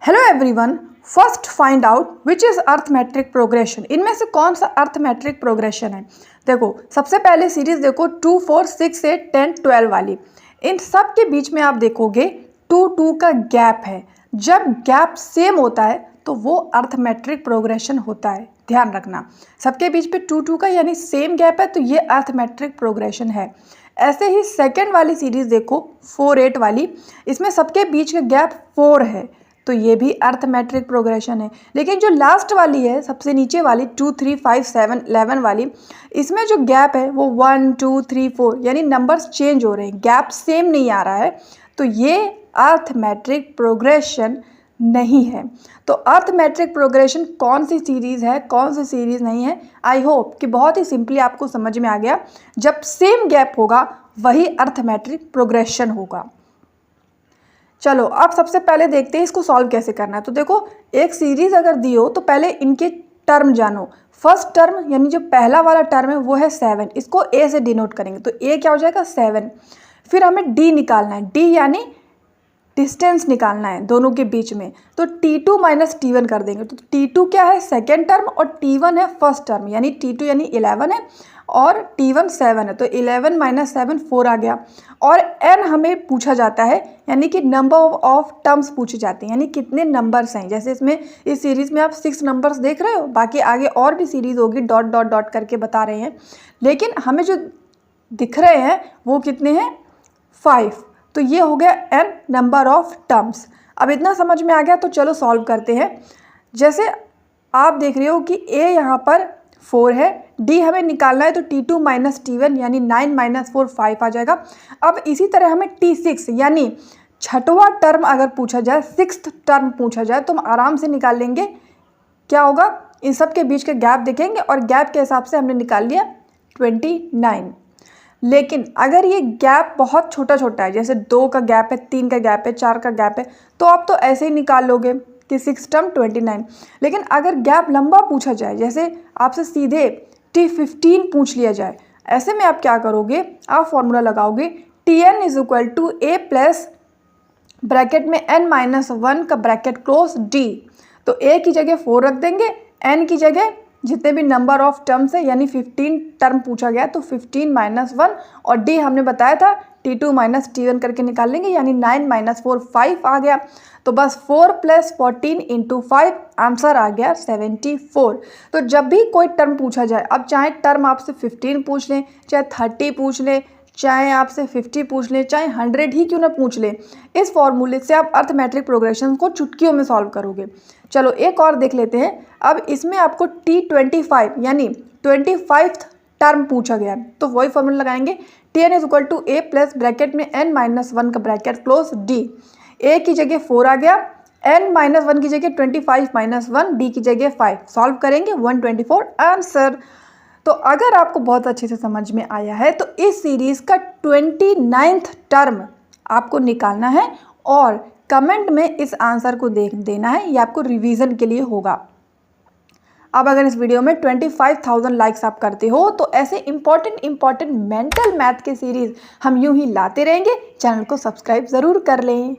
Hello everyone, first find out which is arithmetic progression. इनमें से कौन सा अर्थमेट्रिक प्रोग्रेशन है। देखो, सबसे पहले सीरीज देखो 2, 4, 6, 8, 10, 12 वाली। इन सब के बीच में आप देखोगे 2, 2 का गैप है। जब गैप सेम होता है तो वो अर्थमेट्रिक प्रोग्रेशन होता है। ध्यान रखना, सबके बीच पे 2, 2 का यानी सेम गैप है तो ये अर्थमेट्रिक प्रोग्रेशन है। ऐसे ही सेकेंड वाली सीरीज देखो 4, 8 वाली, इसमें सबके बीच का गैप 4 है तो ये भी अर्थमेट्रिक प्रोग्रेशन है। लेकिन जो लास्ट वाली है, सबसे नीचे वाली 2, 3, 5, 7, 11 वाली, इसमें जो गैप है वो 1, 2, 3, 4 यानी नंबर्स चेंज हो रहे हैं, गैप सेम नहीं आ रहा है तो ये अर्थमेट्रिक प्रोग्रेशन नहीं है। तो अर्थमेट्रिक प्रोग्रेशन कौन सी सीरीज़ है, कौन सी सीरीज़ नहीं है, आई होप कि बहुत ही सिंपली आपको समझ में आ गया। जब सेम गैप होगा वही अर्थमेट्रिक प्रोग्रेशन होगा। चलो अब सबसे पहले देखते हैं इसको सॉल्व कैसे करना है। तो देखो, एक सीरीज अगर दी हो तो पहले इनके टर्म जानो। फर्स्ट टर्म यानी जो पहला वाला टर्म है वो है 7, इसको ए से डिनोट करेंगे तो ए क्या हो जाएगा 7। फिर हमें डी निकालना है, डी यानी डिस्टेंस निकालना है दोनों के बीच में, तो T2 माइनस T1 कर देंगे। तो T2 क्या है सेकेंड टर्म और T1 है फर्स्ट टर्म, यानी T2 यानी 11 है और T1 7 है तो 11 माइनस 7 4 आ गया। और n हमें पूछा जाता है यानी कि नंबर ऑफ टर्म्स पूछे जाते हैं, यानी कितने नंबर्स हैं। जैसे इसमें इस सीरीज़ में आप 6 नंबर्स देख रहे हो, बाकी आगे और भी सीरीज़ होगी डॉट डॉट डॉट करके बता रहे हैं, लेकिन हमें जो दिख रहे हैं वो कितने हैं 5। तो ये हो गया n नंबर ऑफ टर्म्स। अब इतना समझ में आ गया तो चलो सॉल्व करते हैं। जैसे आप देख रहे हो कि a यहाँ पर 4 है, d हमें निकालना है तो T2 माइनस T1 यानी 9 माइनस 4 5 आ जाएगा। अब इसी तरह हमें T6 यानी छठवां टर्म अगर पूछा जाए, 6th टर्म पूछा जाए तो हम आराम से निकाल लेंगे। क्या होगा, इन सब के बीच का गैप देखेंगे और गैप के हिसाब से हमने निकाल लिया 29। लेकिन अगर ये गैप बहुत छोटा छोटा है, जैसे 2 का गैप है, 3 का गैप है, 4 का गैप है, तो आप तो ऐसे ही निकाल लोगे कि 6 टर्म 29। लेकिन अगर गैप लंबा पूछा जाए, जैसे आपसे सीधे T15 पूछ लिया जाए, ऐसे में आप क्या करोगे, आप फॉर्मूला लगाओगे Tn is equal to a plus bracket में n माइनस 1 का ब्रैकेट क्लोज d। तो a की जगह 4 रख देंगे, n की जगह जितने भी नंबर ऑफ टर्म्स है यानी 15 टर्म पूछा गया तो 15 माइनस 1 और d हमने बताया था T2 माइनस T1 करके निकाल लेंगे, यानी 9 माइनस 4 5 आ गया। तो बस 4 प्लस 14 इंटू 5 आंसर आ गया 74। तो जब भी कोई टर्म पूछा जाए, अब चाहे टर्म आपसे 15 पूछ लें, चाहे 30 पूछ लें, चाहे आपसे 50 पूछ लें, चाहे 100 ही क्यों ना पूछ लें, इस फॉर्मूले से आप अर्थमेट्रिक प्रोग्रेशन को चुटकियों में सॉल्व करोगे। चलो एक और देख लेते हैं। अब इसमें आपको T25 यानी 25th टर्म पूछा गया है तो वही फॉर्मूला लगाएंगे Tn is equal to a plus bracket में n माइनस 1 का ब्रैकेट क्लोज d। a की जगह 4 आ गया, n माइनस 1 की जगह 25 माइनस 1, d की जगह 5, सॉल्व करेंगे 124 आंसर। तो अगर आपको बहुत अच्छे से समझ में आया है तो इस सीरीज़ का 29th टर्म आपको निकालना है और कमेंट में इस आंसर को देख देना है, ये आपको रिवीजन के लिए होगा। अब अगर इस वीडियो में 25,000 लाइक्स आप करते हो तो ऐसे इंपॉर्टेंट मेंटल मैथ के सीरीज़ हम यूं ही लाते रहेंगे। चैनल को सब्सक्राइब ज़रूर कर लें।